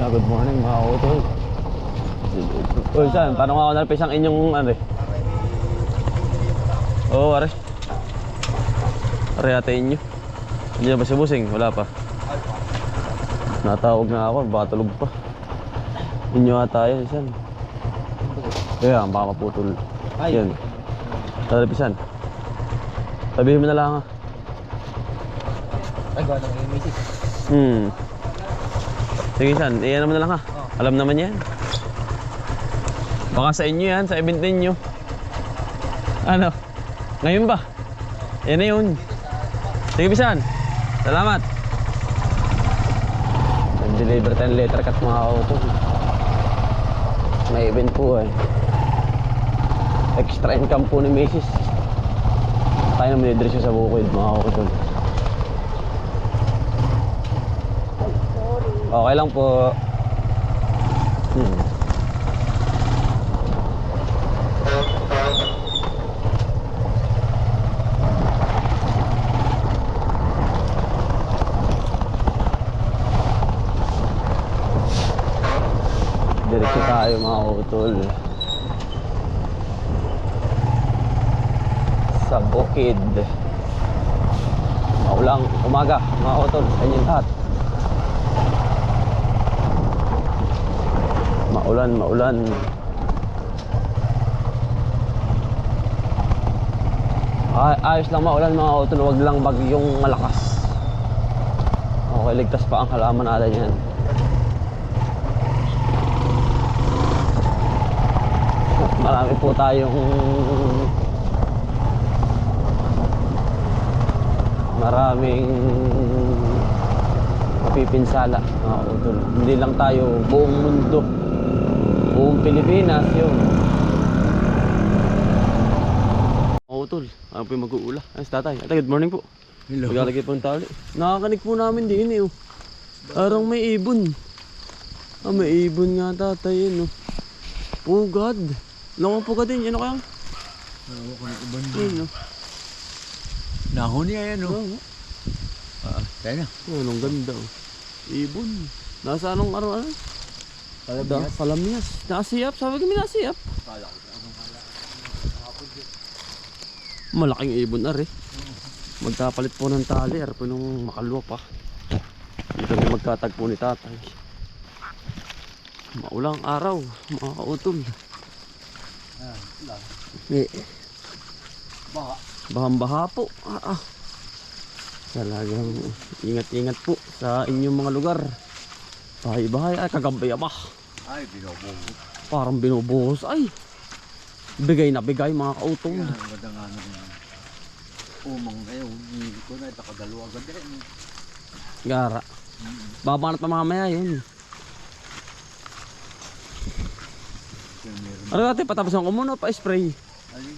Good morning mga utol. Uy, saan? Paano nga ako nalapis ang inyong ano eh? Oo, are. Are ate inyo. Hindi na ba si Busing? Wala pa. Natawag na ako, baka tulog pa. Inyo ata yan, saan? Kaya, baka maputol. Yan. Nalapisan. Sabihin mo na lang ha. Ay, gawa ng imisis. Sige san, iyan naman na lang ha. Alam naman yan. Baka sa inyo yan, sa event ninyo. Ano? Ngayon ba? Yan na yun. Sige bisan. Salamat. Nag-deliver tayong letter cut mga auto. May event po eh. Extra income po ni Mrs. Tayo naman i-dress sa bukid mga auto. Okay lang po. Diretso tayo mga utol. Sa bukid. Maulang umaga mga utol sa inyong lahat. Maulan. Ayos lang maulan mga utol, wag lang bagyong malakas. Okay, ligtas pa ang halaman natin yan. Marami po tayong mapipinsala mga utol. Hindi lang tayo, buong mundo, buong Pilipinas yun. Utol, ano po yung mag-uula? Ay, tatay. Good morning po. Hello. Maglalagay po ng tali. Nakakanig po namin din eh. Arang may ibon. May ibon nga tatay yun. Pugad. Lang ang pugad din. Ano kaya? Nawa ko ng ibon din. Yun. Nahon niya yan tayo na. Anong ganda. Ibon. Nasa anong araw? Kalamias. Nakasiyap. Sabi kami nakasiyap. Malaking ibon na rin. Magkapalit po ng tali. Arpo nung makalwa pa. Dito na magkatagpo ni tatay. Maulang araw. Mga kautol. Bahang-baha po. Talagang ingat-ingat po sa inyong mga lugar. Bahay-bahay. Ay, kagambay ba? Ay, binubuhos. Parang binubuhos. Ay, bigay na bigay mga kautol. Yan, ganda nga naman. Umang kayo, hindi ko na itakadalawa ganda rin. Gara. Babanat pa mamaya yun. Ano natin, patapasan ko muna pa-spray. Alin?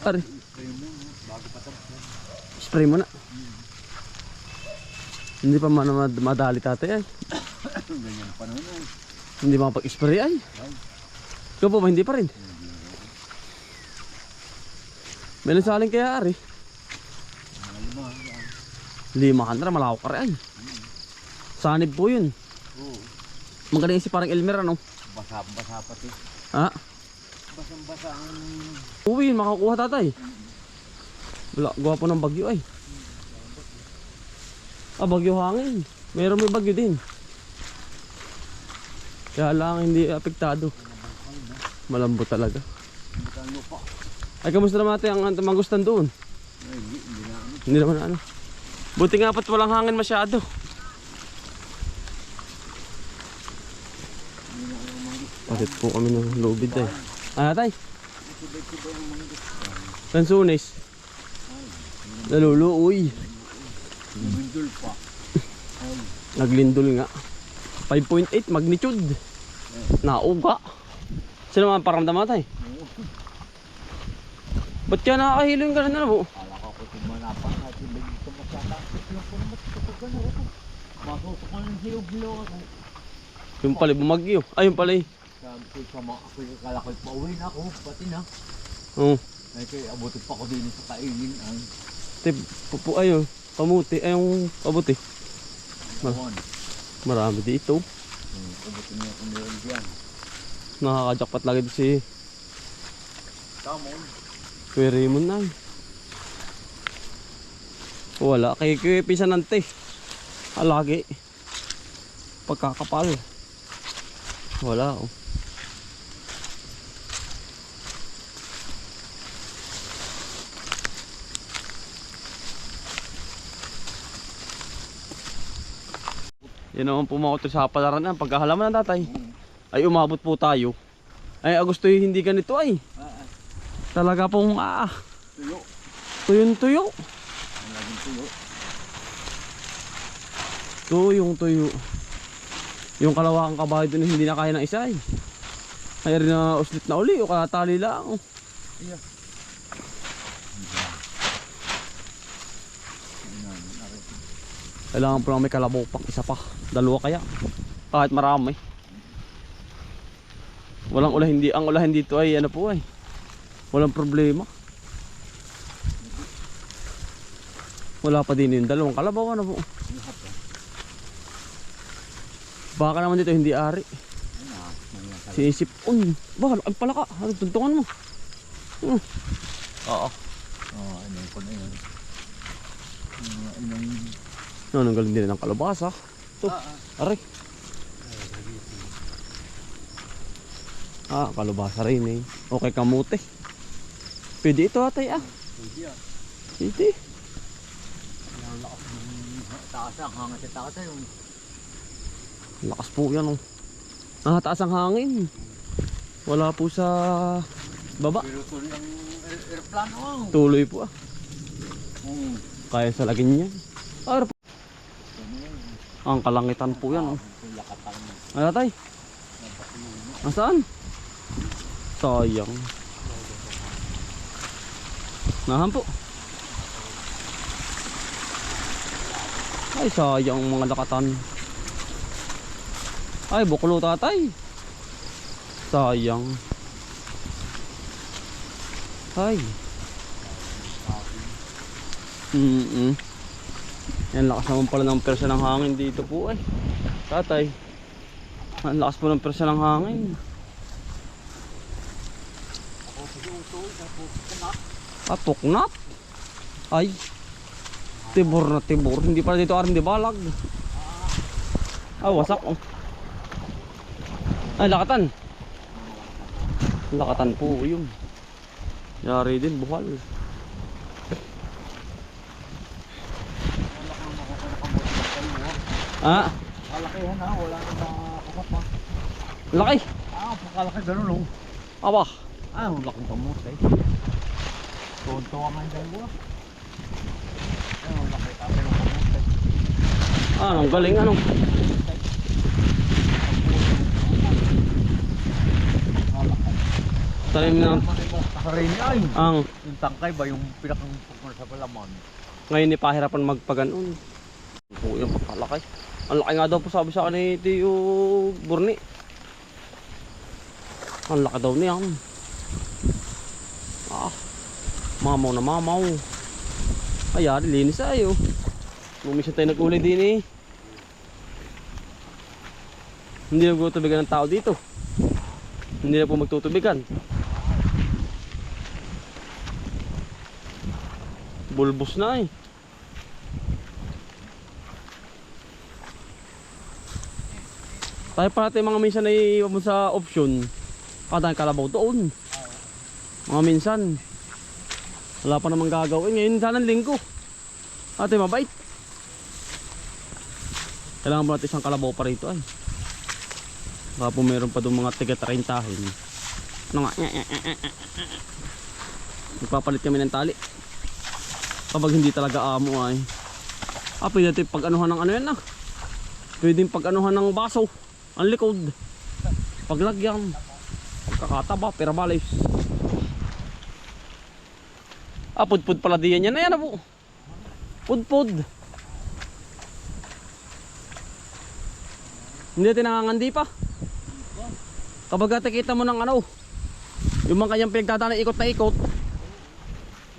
Pare, Spray mo, bago patapos. spray mo na. Hindi pa madali tatay ay. Ganyan pa naman. Hindi makapag-spray ay. Ikaw po ba, hindi pa rin? May nasaling kaya ari. Lima handra, malawak ka rin ay. Sanib po yun. Oo. Magaling si parang Elmer ano. Basa-basa pati. Ha? Basang-basa ang... Uwi, makakuha tatay. Wala, gawa po ng bagyo ay. Bagyo hangin. Meron may bagyo din. Kaya lang hindi apektado. Malambot talaga. Ay, kamusta naman natin ang mangustan doon? Hindi naman ano. Buti nga pat walang hangin masyado. Palit po kami ng lubid eh. Tay? Lansunis. Naluluoy. Naglindol pa. Naglindol nga. 5.8 magnitude. Nauga. Sino naman paramdam natin? Ba't kaya nakakahilo yung gano'n na po? Kala ko tumanapan at hindi ko masyatapos lang po naman kapag gano'n ako. Masosok ko ng hilaw-hilaw ako. Yung pala bumagyo. Ay yung pala eh. Sabi ko sa mga ako, kala ko pauwi na ako, pati na. Oo. Ay kaya abutin pa ko din sa kainin ang Pupo ayo. Pamuti. Ay yung pabuti. Awan. Marami dito. Ubutin niya kung meron diyan. Nakaka-jackpot lagi si Tamon. Kuya Raymond na. Wala, kay Kuya Pisanante. Lagi. Pagkakapal. Wala oh. Yan naman po mga sa palaran na pagkahalaman ng tatay. Ay umabot po tayo. Ay Agosto hindi ganito ay. Talaga pong Tuyo. tuyong-tuyo. Ang laging tuyo. Tuyong-tuyo. Yung kalawakang kabahay doon hindi na kaya ng isa ay. Kaya rin na uslit na uli o katali lang. Iya. Kailangan po lang may kalabaw pang isa pa. Dalawa kaya. Kahit marami. Walang ulahin, hindi ang ulahin dito ay ano po ay. Walang problema. Wala pa din yung dalawang kalabaw ano po. Baka naman dito hindi ari. Sinisip. Bakal ang palaka. Ano tuntungan mo? Oo. Oh, ano ko na yun. Ano galing din ng kalabasa. Ito. Aray. Kalabasa rin eh. Okay kamote. Pwede ito atay Pwede. Ang lakas ng taas ang hangin sa taas yung. Lakas po yan oh. Taas ang hangin. Wala po sa baba. Pero tuloy ang aeroplano. Tuloy po Kaya sa lagin niya. Ang kalangitan po yan oh. Ano tay? Nasaan? Sayang. Nahan po. Ay sayang mga lakatan. Ay buklo tatay. Sayang. Ay. Yan lakas naman pala ng persya ng hangin dito po ay. Tatay. Ang lakas po ng persya ng hangin. Puknat. Ay. Tibor na tibor. Hindi pala dito aram di balag. Wasak oh. Ay lakatan. Lakatan po yun. Yari din buhal. Kalakihan wala nang makakasap pa. Laki. Pakalaki ganun oh. Aba. Ang laking kamote. Tuwan-tuwa nga yung dalawa. Ang laki tayo ng kamote. Anong galing ano? Talim na. Nakarini ay. Ang Yung tangkay ba yung pinakang pagkuna sa palaman? ngayon ni pahirapan magpaganon. Po yung pakalaki. Ang laki nga daw po sabi sa akin ni Tio Burni. Ang laki daw niyan. Mamaw na mamaw. Ayari linis ayo. Bumisa tayo nag-uli din eh. Hindi na magtutubigan ng tao dito. Hindi na po magtutubigan. Bulbos na eh. Tayo pa natin mga minsan ay iwan mo sa option. Kadang kalabaw doon. Mga minsan. Wala pa namang gagawin. Ngayon sana linggo. Ate mabait. Kailangan mo natin isang kalabaw pa rito ay. Baka po meron pa doon mga tiga-30. Ano nga? Magpapalit kami ng tali. Kapag hindi talaga amo ay. Pwede natin pag-anuhan ng ano yan ah. Pwede pag-anuhan ng baso. Ang likod. Paglagyan. Pagkakataba, permalis. Pudpud pala diyan yan. Ayan na po. Pudpud. Hindi natin nangangandi pa. Kapag kita mo ng ano, yung mga kanyang pinagdadaan na ikot na ikot.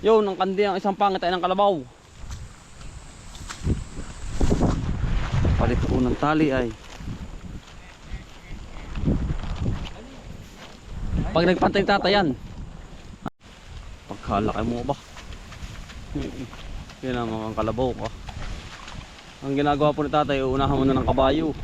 Yun, ang kandi ang isang pangit ay ng kalabaw. Palit po ng tali ay. Pag nagpantay tatayan. Pagkalaki mo ba? Yan ang mga kalabaw ka. Ang ginagawa po ni tatay, uunahan muna ng kabayo.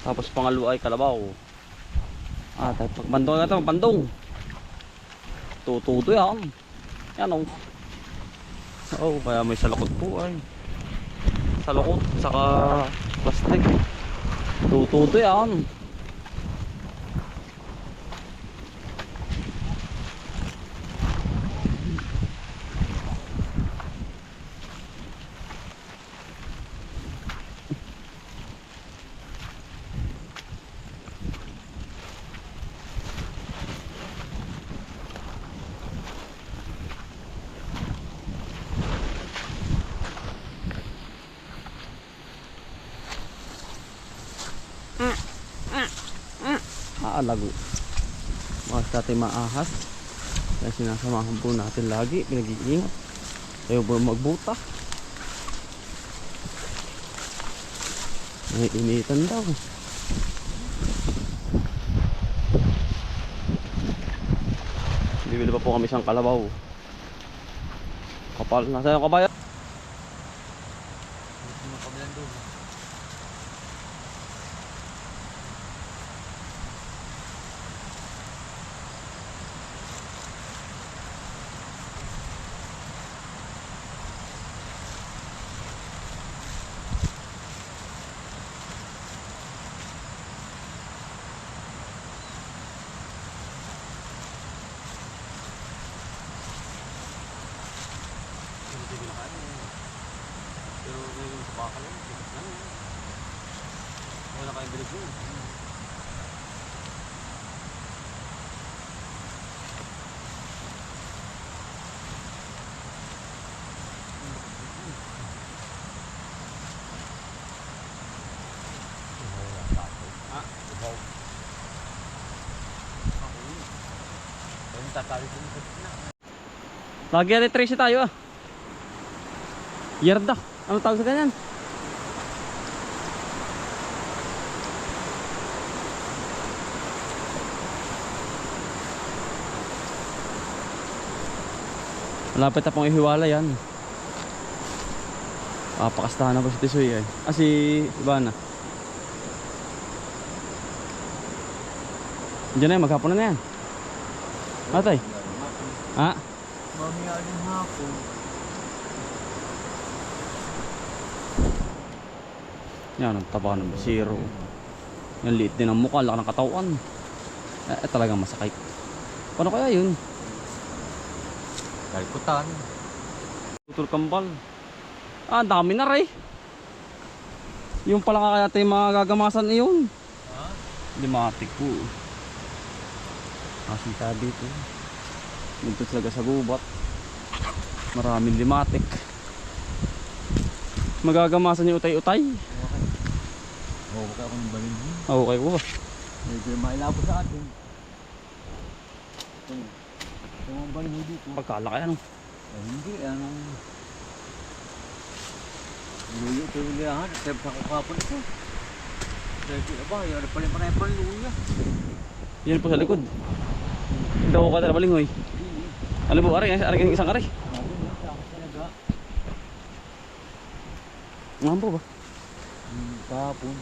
Tapos pangalawa ay kalabaw. Tayo pagbandong na ito, bandong. Tututo yan. Yan o. Kaya may salakot po ay. Salakot, saka plastic. Tututo yan. Lago mas natin maahas kaya sinasamahan po natin lagi, pinag-iingat ayaw po magbuta, may initan daw. Bibili pa po kami isang kalabaw kapal. Nasa yung kabayo? Pero ngayon sa baka lang, wala kayong bilig mo. Lagi rin trace tayo ah. Yerda. Ano tawag sa ganyan? Malapit na pong ihiwala yan. Pakastahan na po si Tisoy ay. Si Ivana. Diyan na yan, maghapon na yan. Atay. Ha? Mamaya din hapon. Yan, ang taba ng basiro. Yung liit din ang mukha, laki ng katawan. Talagang masakit. Paano kaya yun? Kalikutan. Tutol kambal. Ang dami na rin. Yung pala kaya tayo mga gagamasan iyon. Ha? Limatik po. Kasita dito. Dito talaga sa gubat. Maraming limatik. Magagamasan yung utay-utay. Oo, baka akong balin. Okay po ba? Medyo mailabo sa atin. Yung mga balin dito. Pagkalaki ano? Hindi, anong... Luyo ito yung liyahan. Tep sa kukapon ito. Dahil sila ba, yung pala yung panay panluya. Yan po sa likod. Daw ko ka balingoy. Ano po, aray, isang aray. Ngayon po ba? Kapon.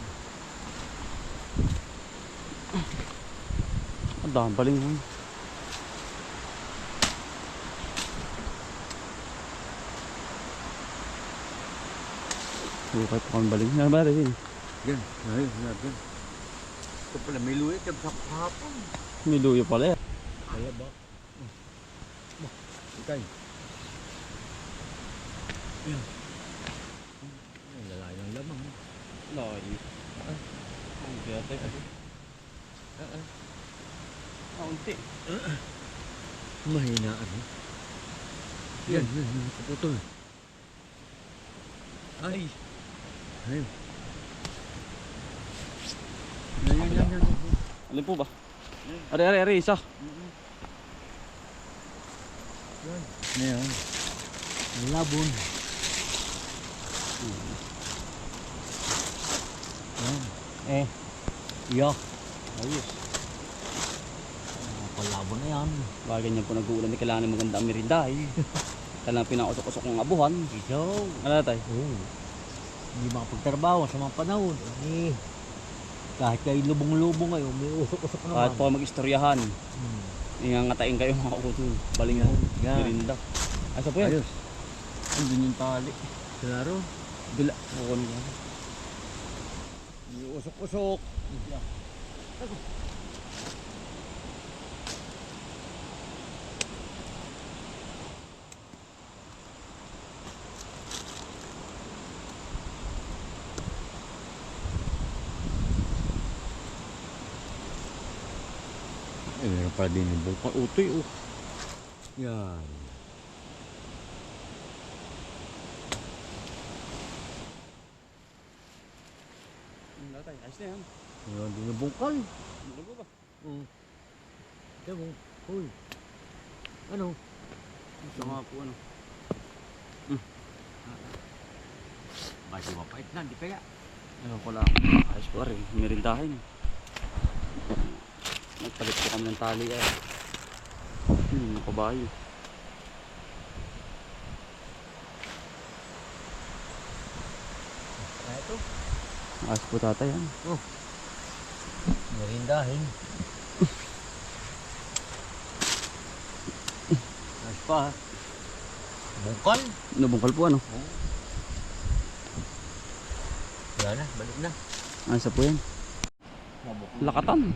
Ang dami balingoy. Bukay po kami balingoy. Ano ba natin? Yan, ayun, yan. Ito pala, may luya, tep sa kukapon. May luyo pala yan. Kaya ba? Ikay. Yan. Ay, lalaki ng lamang. Layo. Ang gata ka din. Kaunti. Mahinaan eh. Yan, kaputol. Ay. Ayun. Yan. Alin po ba? Ari, isa. Yan. Labon. Yan. Iya. Ayos. Palabo na yan. Bagay niya po nag-uulan, di kailangan ng maganda ang merindahin. Kailangan pinausok-usok ng abuhan. Ikaw. Ano tayo? Oo. Hindi makapagtrabaho sa mga panahon. Eh, kahit kayo lubong-lubong ngayon, may usok-usok naman. Kahit po mag-istoryahan, Hmm. ingangatain kayo mga utol. Balingon, Yan. merinda. Asa po yan? Ayos. Andun yung tali. Klaro. Bila. Bukon ko. May usok-usok. Eh, meron pala din yung bukang utoy, oh. Yan. Ano tayo? Ayos na yan. Meron din yung bungkal. Ano ba? Diyan mo. Uy. Ano? Gusto nga po ano. Basi mapait na, di kaya. Ayaw ko lang. Ayos po rin. Merindahin. Nagpalit po kami ng tali ay. Kabayo. Ano ito? Ayos po tatay yan. Merindahin. Ayos pa, ha? Bungkal? Nabungkal po ano? Wala na, balik na. Ayos po yan. Lakatan.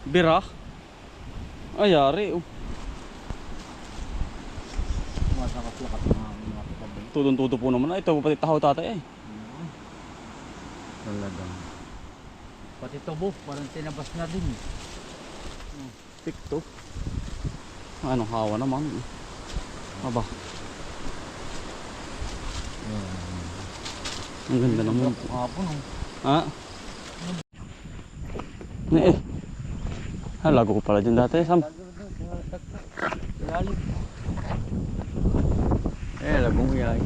Bira. Ayari oh. Masakas-lakas na mga kapabalik. Tudong-tudo po naman. Ito pati tahaw tatay eh. Talagang. Pati tubo, parang tinabas na din. Tiktok. Anong hawa naman. Aba. Ang ganda naman. Hapon, oh. Ha? Lago ko pala dyan dati. Sam. Lagong iyay.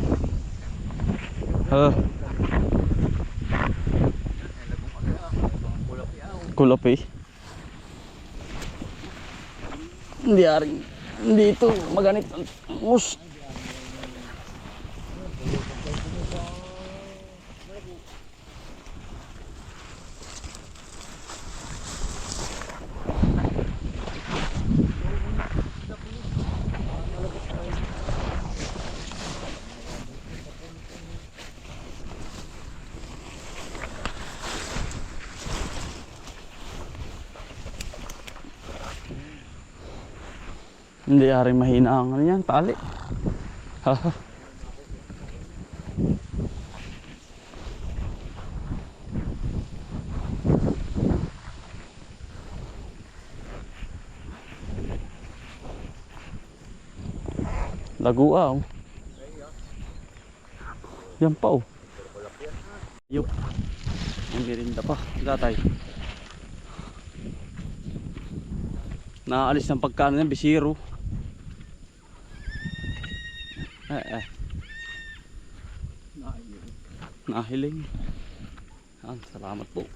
Kulap eh. Hindi aring. Hindi ito. Maganit. Mus. Hindi aring mahina ang ano yan, tali. Lagua oh. Yan pa oh. Yup. Ang merinda pa, datay. Naalis ng pagkano yan, bisiro. Nahiling. Salamat po.